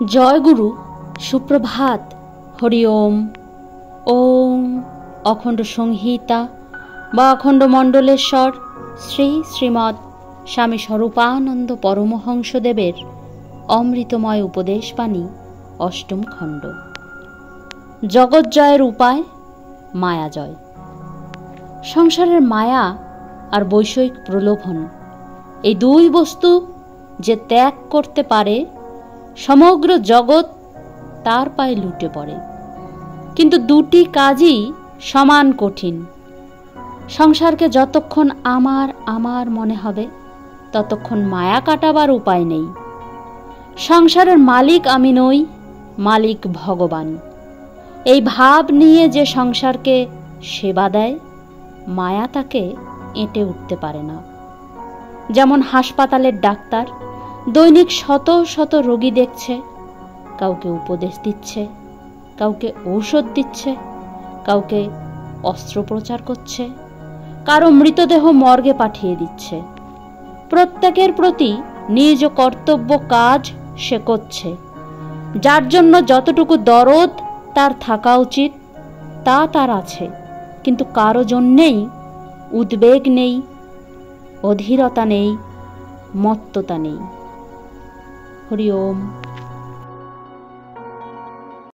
জয় গুরু, সুপ্রভাত। হরি ওম। ওম অখণ্ড সংহিতা বা অখণ্ড মণ্ডলেশ্বর শ্রী শ্রীমৎ স্বামী স্বরূপানন্দ পরমহংসদেবের অমৃতময় উপদেশবাণী, অষ্টম খণ্ড। জগৎজয়ের উপায় মায়াজয়। সংসারের মায়া আর বৈষয়িক প্রলোভন, এই দুই বস্তু যে ত্যাগ করতে পারে, সমগ্র জগৎ তার পায়ে লুটে পড়ে। কিন্তু দুটি কাজই সমান কঠিন। সংসারকে যতক্ষণ আমার আমার মনে হবে, ততক্ষণ মায়া কাটাবার উপায় নেই। সংসারের মালিক আমি নই, মালিক ভগবান। এই ভাব নিয়ে যে সংসারকে সেবা দেয়, মায়া তাকে এঁটে উঠতে পারে না। যেমন হাসপাতালের ডাক্তার দৈনিক শত শত রোগী দেখছে, কাউকে উপদেশ দিচ্ছে, কাউকে ঔষধ দিচ্ছে, কাউকে অস্ত্রোপচার করছে, কারো মৃতদেহ মর্গে পাঠিয়ে দিচ্ছে। প্রত্যেকের প্রতি নিজ কর্তব্য কাজ সে করছে। যার জন্য যতটুকু দরদ তার থাকা উচিত তা তার আছে, কিন্তু কারো জন্যেই উদ্বেগ নেই, অধীরতা নেই, মত্ততা নেই। হরি ওম।